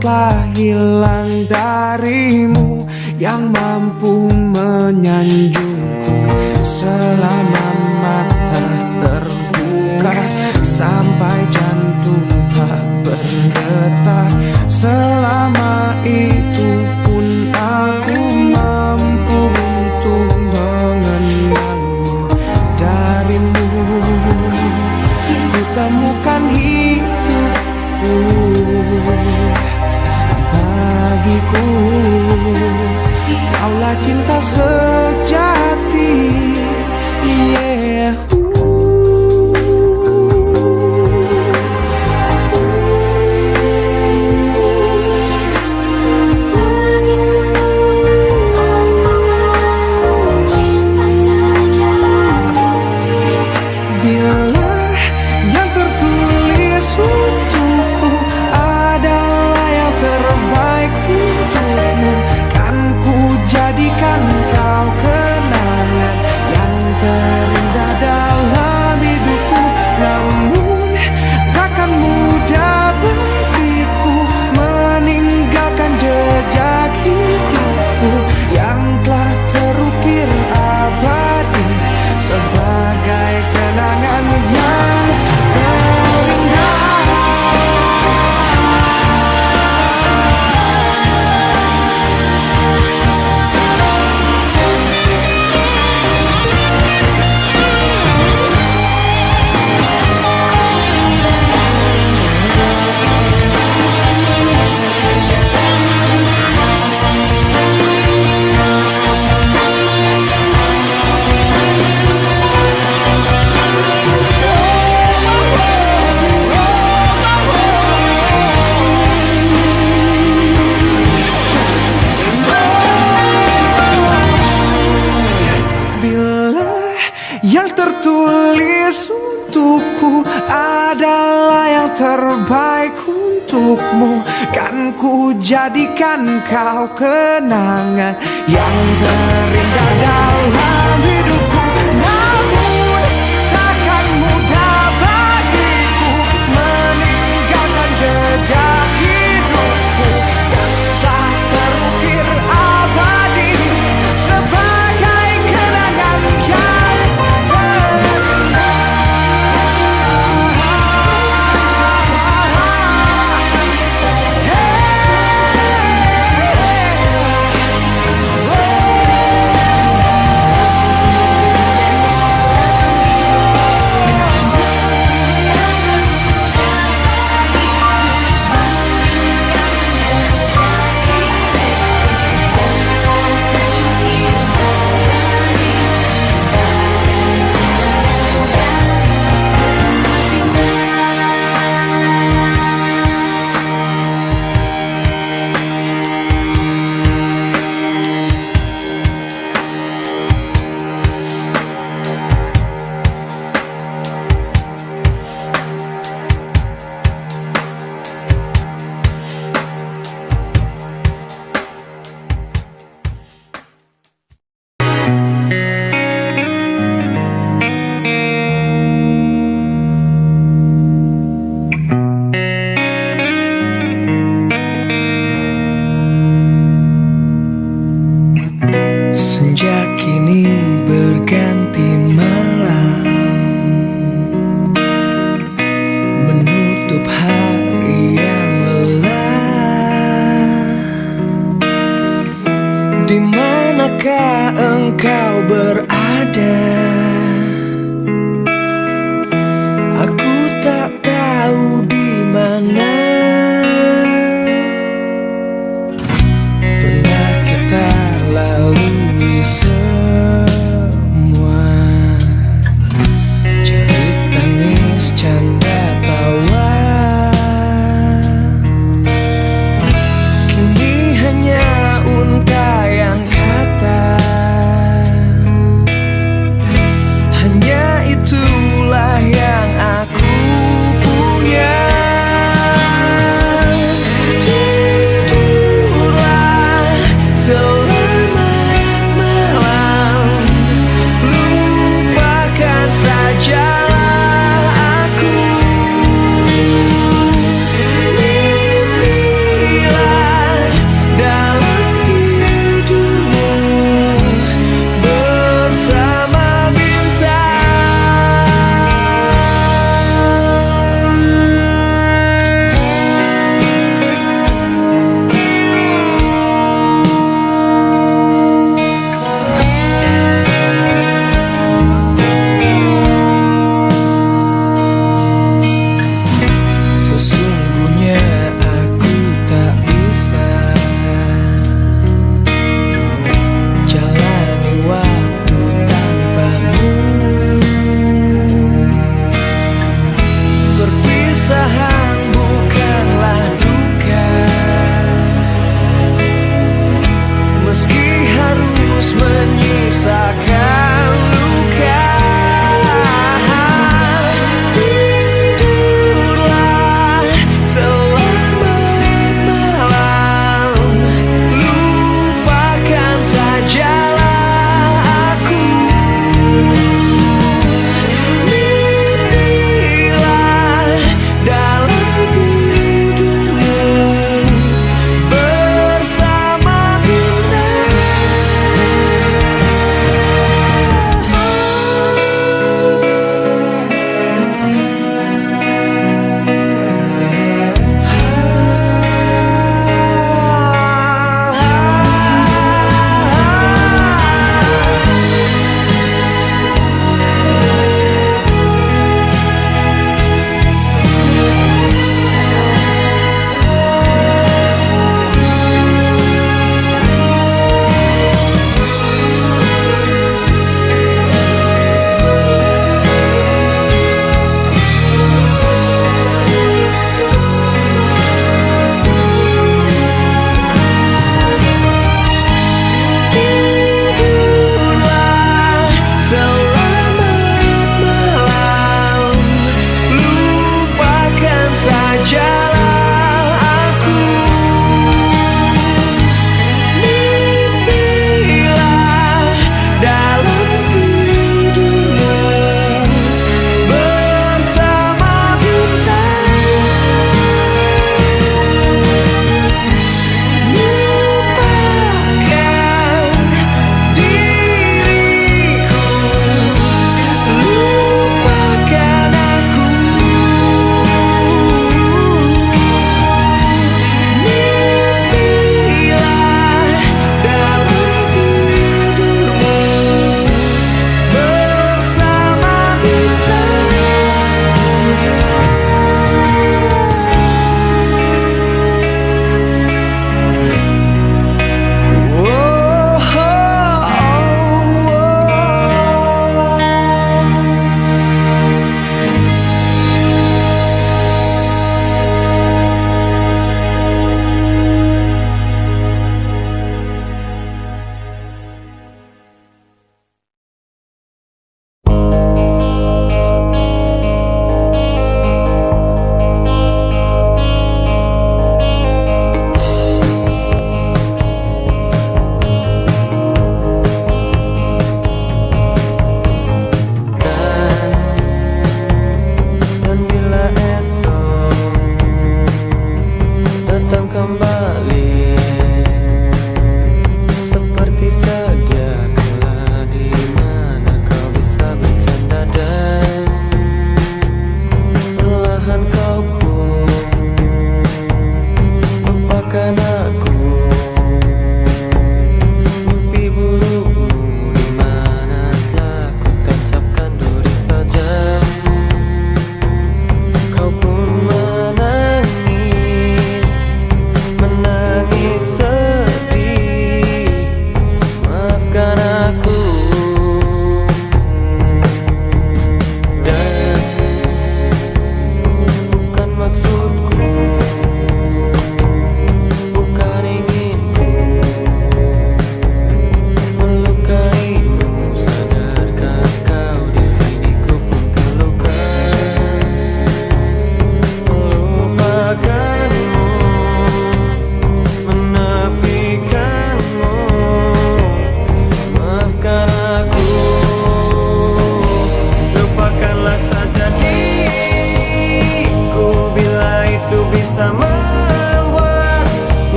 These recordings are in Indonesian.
telah hilang darimu, yang mampu menyanjungku selama mata terbuka, sampai jantung tak berdetak. Selama itu pun aku mampu untuk mengenalmu. Darimu ku temukan hidupku, bagiku kaulah cinta sejati. Yeah. Jadikan kau kenangan yang terindah dalam hidupku. Namun takkan mudah bagiku meninggalkan jejak hidupku yang telah terukir abadi sebagai kenangan yang terindah. Yang tertulis untukku adalah yang terbaik untukmu, kan ku jadikan kau kenangan yang terindah dalam hidupku. Namun takkan mudah bagiku meninggalkan jejak hidupku yang telah terukir abadi sebagai kenangan yang dimanakah engkau berada? Aku tak tahu di mana. Pernah kita lalui semua, jerit tangis canda tawa. Kini hanya untayan kata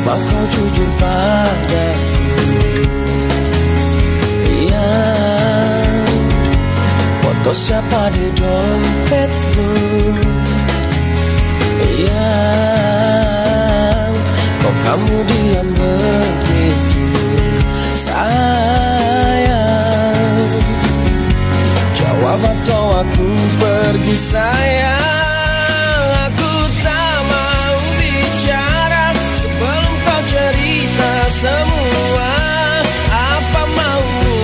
kau jujur padaku. Yang foto siapa di dompetmu, yang kok kamu diam begitu sayang. Jawab atau aku pergi sayang. Aku tak mau bicara sebelum kau cerita semua. Apa maumu,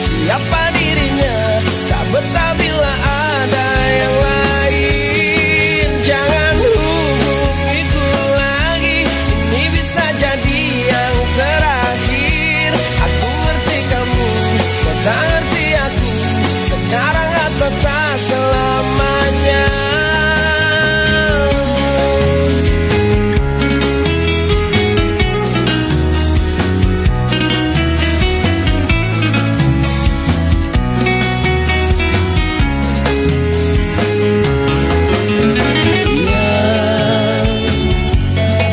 siapa dirinya, tak betah bila ada yang lain. Jangan hubungiku lagi, ini bisa jadi yang terakhir. Aku ngerti kamu, kau tak ngerti aku, sekarang atau tak selamanya.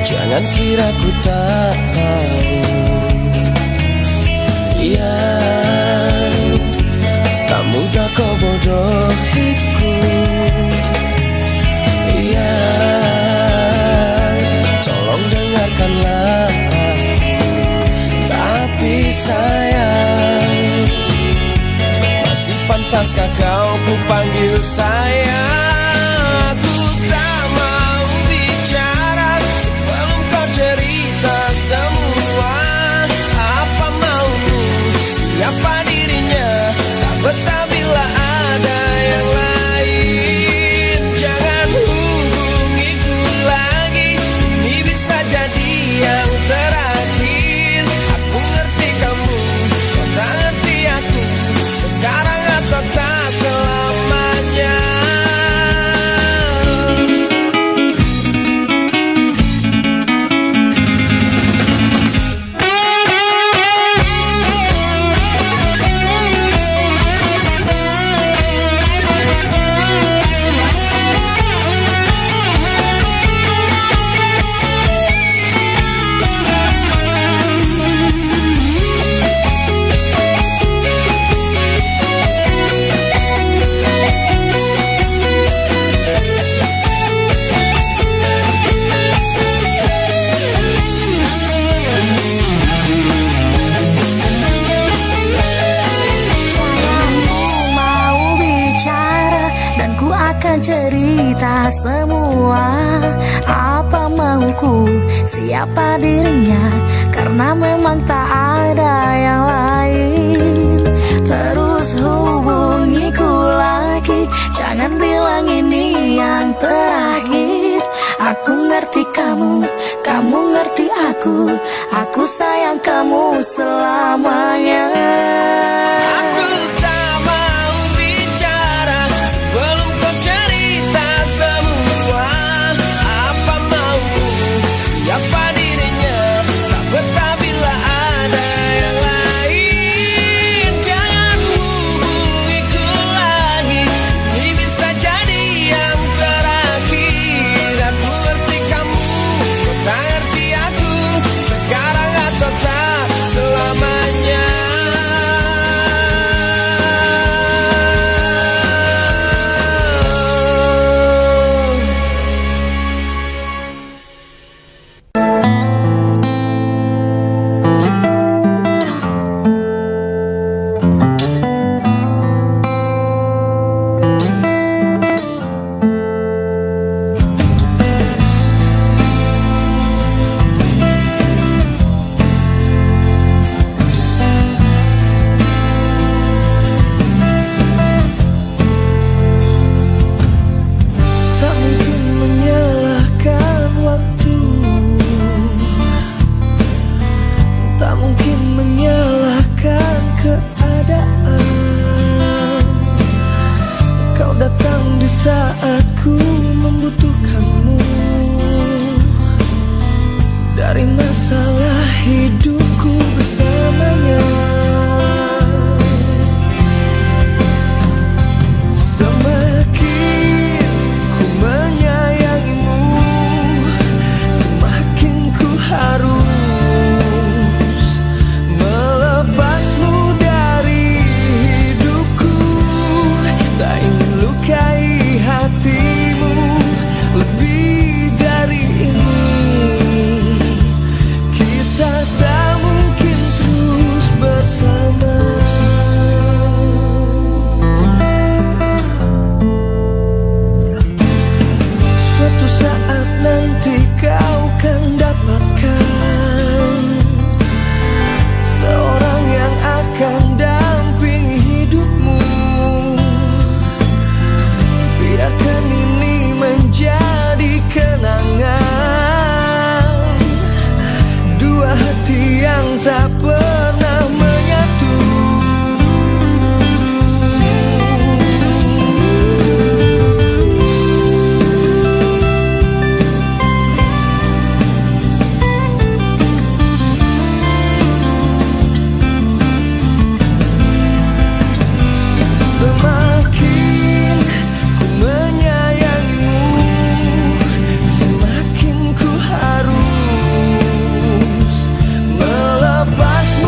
Jangan kira ku tak tahu, ya tak mudah kau bodohiku. Ya tolong dengarkanlah aku, tapi sayang, masih pantaskah kau ku panggil sayang? Aku tak mau bicara sebelum kau cerita semua. Apa maumu, siapa dirinya, tak betah bila ada yang lain. Jangan hubungiku lagi, ini bisa jadi yang terakhir. Aku ngerti kamu, kau tak ngerti aku, sekarang atau tak selamanya. Cerita semua apa mauku, siapa dirinya, karena memang tak ada yang lain. Terus hubungiku lagi, jangan bilang ini yang terakhir. Aku ngerti kamu, kamu ngerti aku sayang kamu selamanya. Aku tak mau bicara sebelum kau cerita semua. Apa maumu, siapa dirinya, tak betah bila ada yang lain. Jangan hubungiku lagi, ini bisa jadi yang terakhir. Aku ngerti kamu, kau tak ngerti aku, sekarang atau tak selamanya. Saat ku membutuhkanmu, dari masalah hidupku bersamanya. Semakin ku menyayangimu, semakin ku harus tak pernah menyatu. Semakin ku menyayangimu, semakin ku harus melepasmu.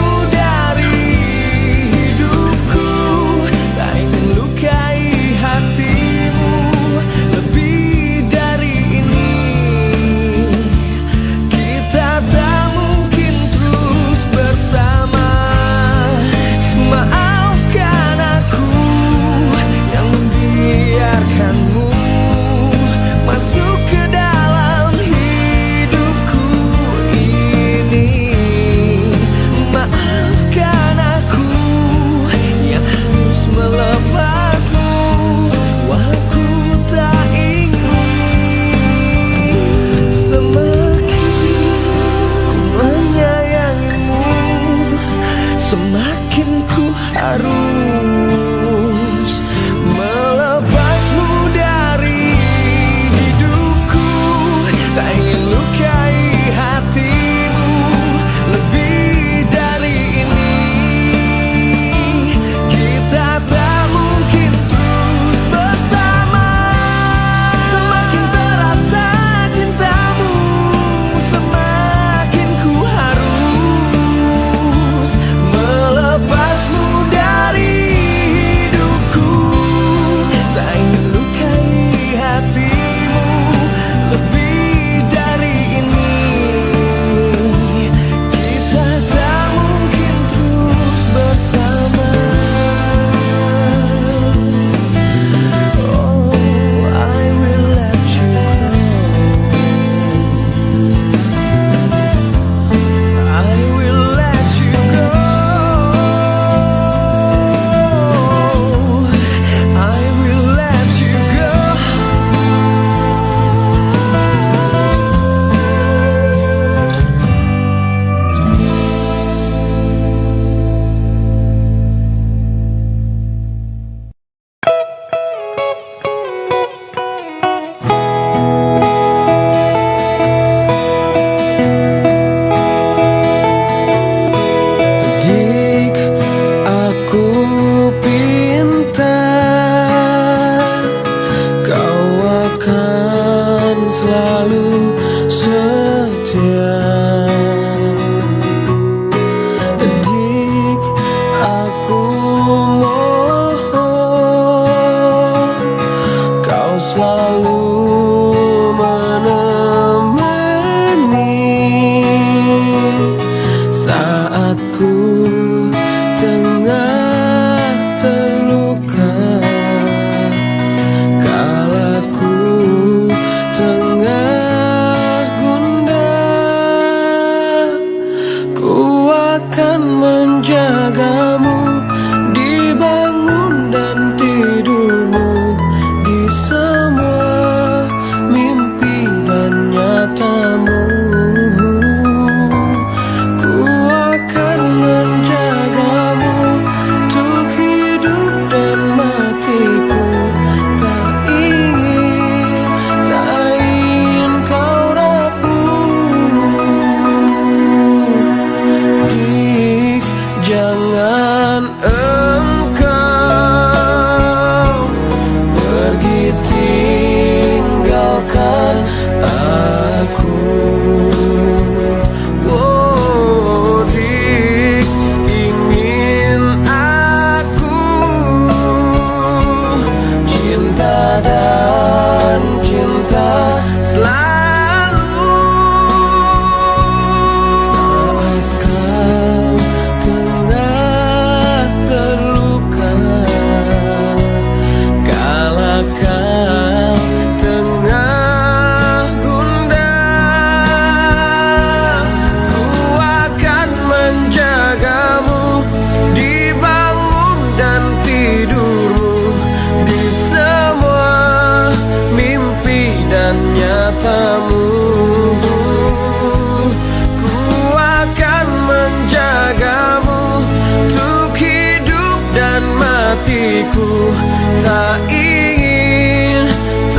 ku tak ingin kau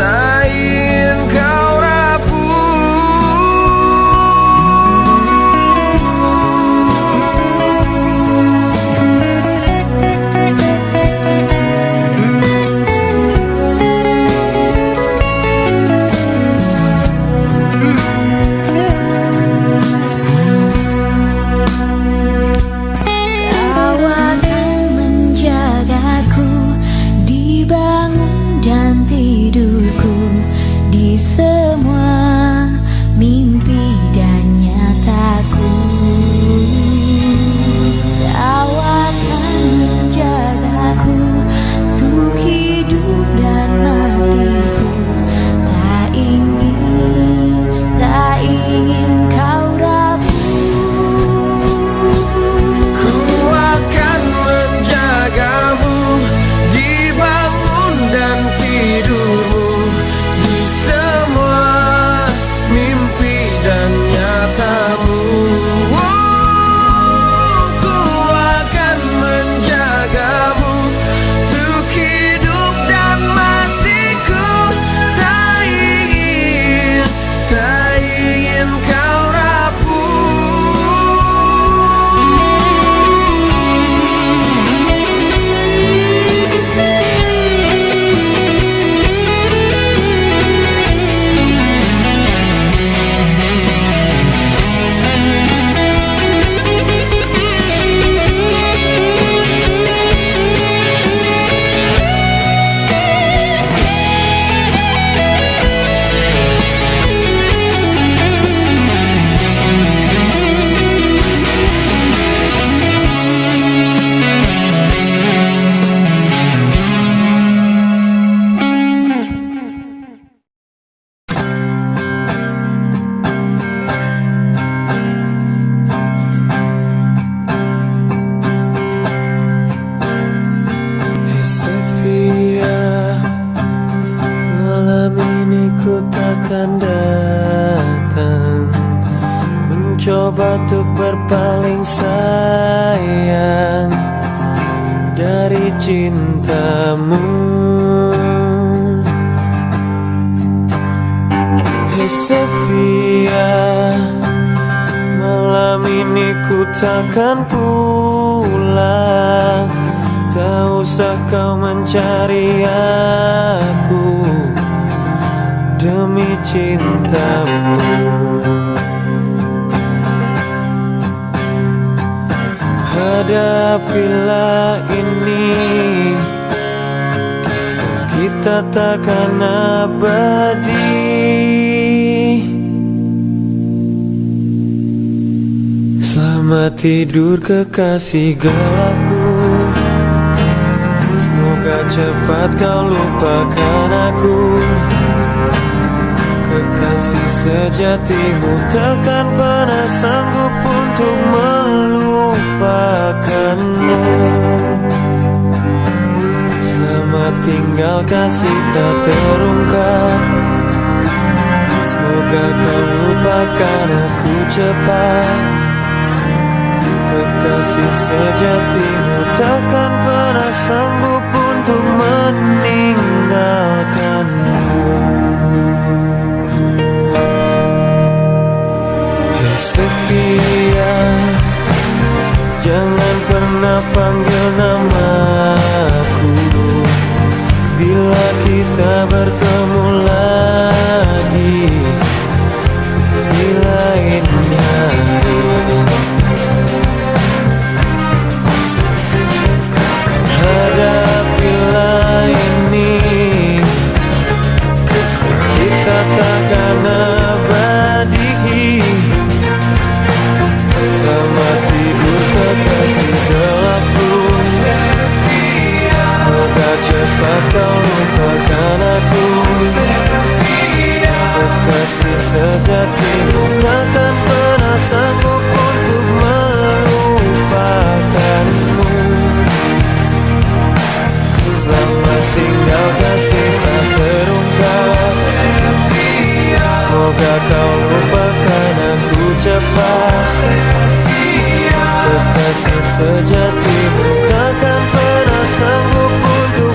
tidurku di semua mimpi dan nyataku. Kau akan menjagaku untuk hidup dan matiku. Tak ingin kau rapuh. Ku akan menjagamu di bangun dan tidurmu, di semua mimpi dan nyatamu. Ku akan menjagamu untuk hidup dan matiku. Tak ingin kau takkan datang mencoba untuk berpaling sayang dari cintamu. Hey Sofia, malam ini ku takkan pulang. Tak usah kau mencari aku demi cintamu. Hadapilah ini, kisah kita takkan abadi. Selamat tidur kekasih gelapku, semoga cepat kau lupakan aku. Kekasih sejatimu takkan pernah sanggup untuk melupakanmu. Selamat tinggal kasih tak terungkap, semoga kau lupakan aku cepat. Kekasih sejatimu takkan pernah sanggup untuk meninggalkanmu. Sofia, jangan pernah panggil namaku bila kita bertemu lagi di lain hari. Hadapilah ini, kisah kita takkan abadi. Selamat tidur kekasih gelapku, semoga cepat kau lupakan aku. Kekasih sejatimu takkan pernah sanggup untuk melupakanmu. Selamat tinggal kasih tak terungkap, semoga kau lupakan aku cepat. Kekasih sejatimu takkan pernah sanggup untuk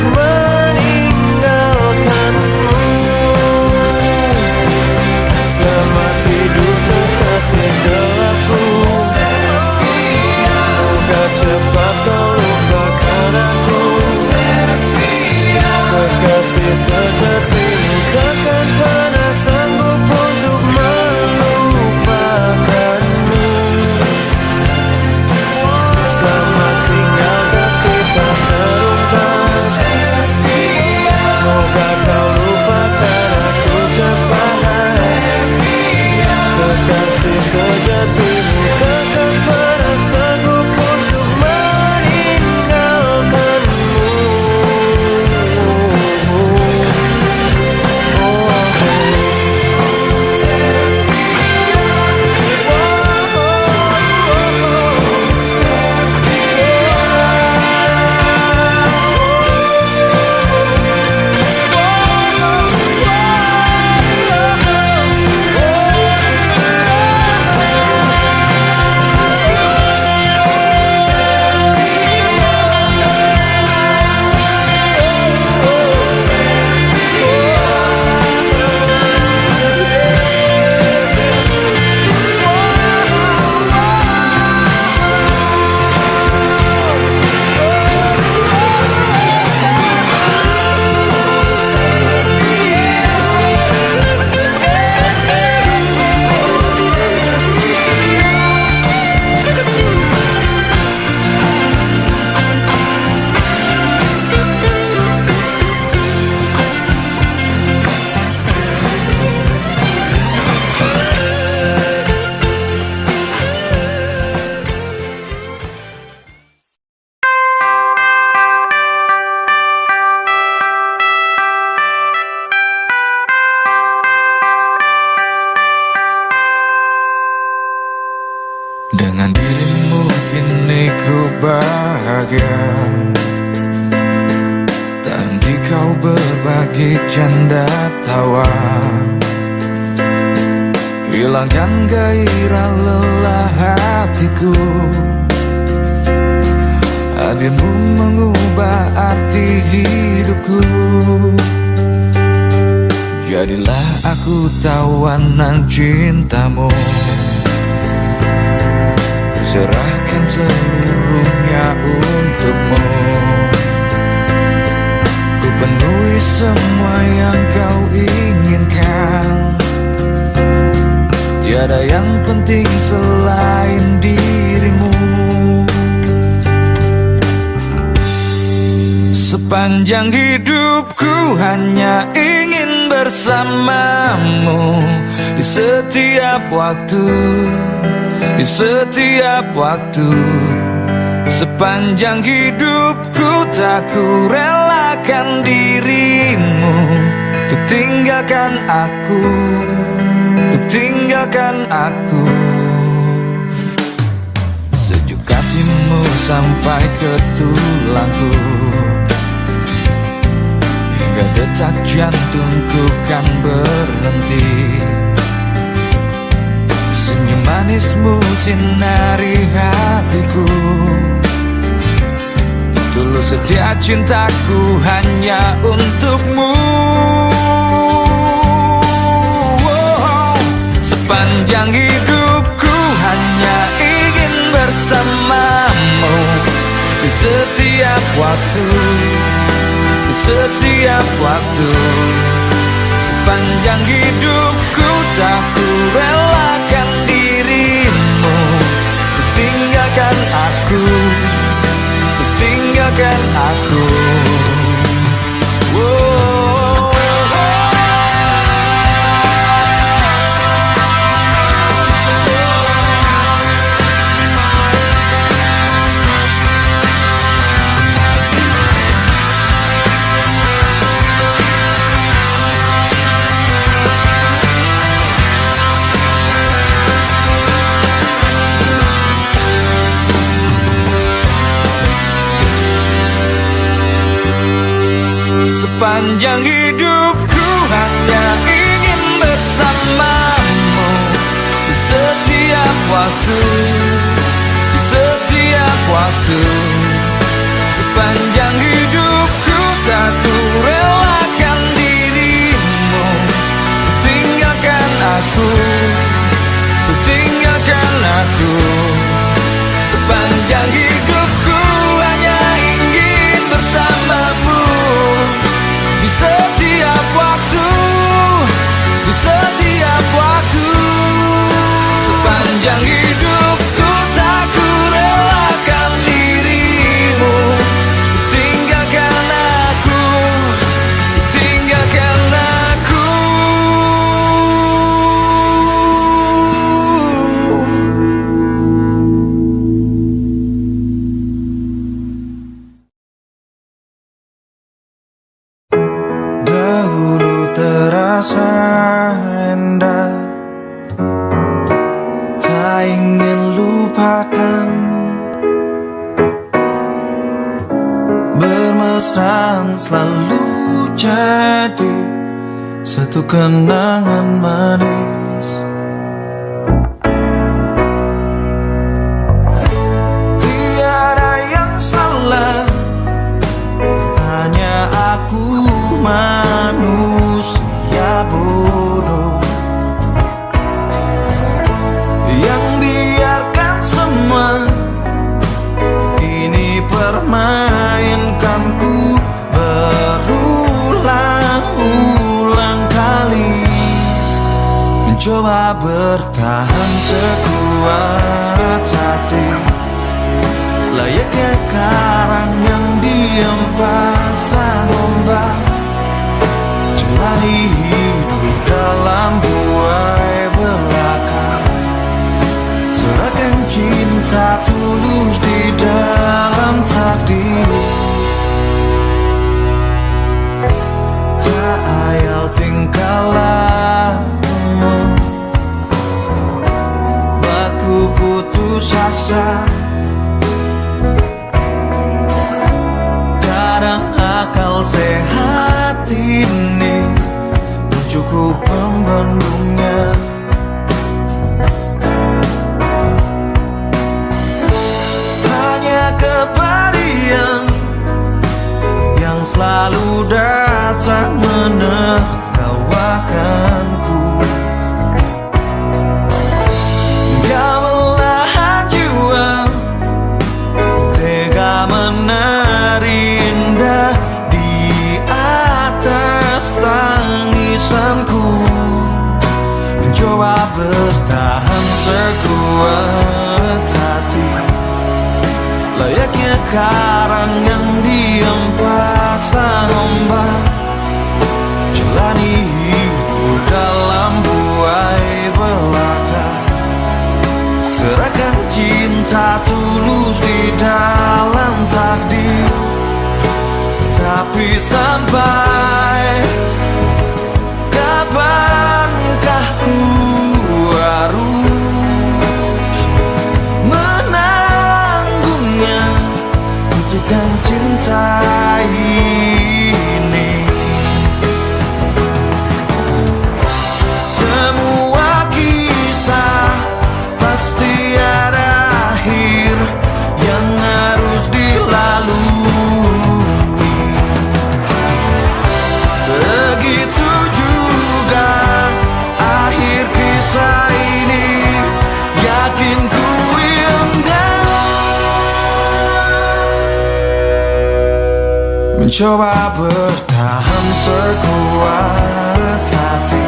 Dengan dirimu kini ku bahagia. Tadi kau berbagi canda tawa, hilangkan gairah lelah hatiku. Hadirmu mengubah arti hidupku. Jadilah aku tawanan cintamu. Serahkan seluruhnya untukmu. Ku penuhi semua yang kau inginkan. Tiada yang penting selain dirimu. Sepanjang hidupku hanya ingin bersamamu. Di setiap waktu, di setiap waktu. Sepanjang hidupku tak ku relakan dirimu. Untuk tinggalkan aku, untuk tinggalkan aku. Sejuk kasihmu sampai ke tulangku. Hingga detak jantungku kan berhenti. Senyum manismu sinari hatiku. Tulus setia cintaku hanya untukmu. Sepanjang hidupku hanya ingin bersamamu. Di setiap waktu, di setiap waktu. Sepanjang hidupku tak ku relakan dirimu. Untuk tinggalkan aku, untuk tinggalkan aku. Sepanjang hidupku hanya ingin bersamamu. Di setiap waktu, di setiap waktu. Sepanjang hidupku tak ku relakan dirimu. Untuk tinggalkan aku, untuk tinggalkan aku. Sepanjang hidupku hanya ingin bersamamu. Di setiap waktu, di setiap waktu. Sepanjang hidupku tak ku relakan dirimu. Tinggalkan aku, tinggalkan aku. Dahulu terasa indah, tak ingin lupakan. Bermesraan selalu jadi satu kenangan manis. Tiada yang salah, hanya aku manusia bodoh yang biarkan semua ini permainkanku berulang-ulang kali. Mencoba bertahan sekuat hati, layaknya karang yang diam pasang ombak. Jalani hidup dalam buai belaka, serahkan cinta tulus di dalam takdir. Tak ayal tingkah lakumu, buatku putus putus asa. Kadang akal sehat ini cukup pembendungnya. Hanya kepadian yang selalu datang menertawakanku. Kau belahan jiwa, tega menari indah di atas tangisanku. Mencoba bertahan sekuat hati, layaknya karang yang diam pasang ombak. Jalani hidup dalam buai belaka, serahkan cinta tulus di dalam takdir. Tapi sampai kapankah ku harus menanggungnya, butuhkan cinta ini. Semua kisah pasti ada akhir yang harus dilalui. Begitu juga akhir kisah ini, yakin ku indah. Mencoba bertahan sekuat hati,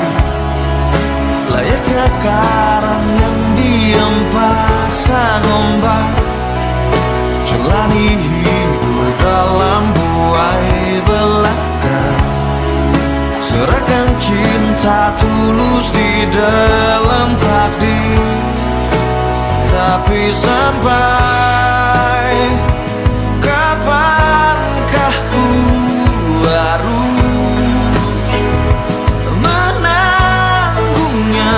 layaknya karang yang diam pasang ombak. Jalani hidup dalam buai belaka, serahkan cinta tulus di dalam takdir. Tapi sampai kapankah ku harus menanggungnya,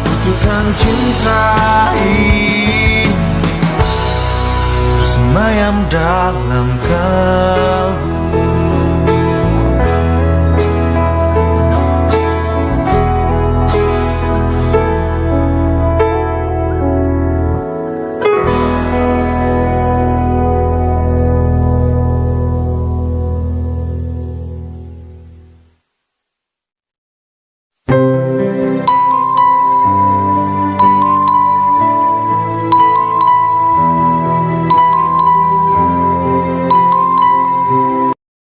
butuhkan cinta ini bersemayam dalam kalbu.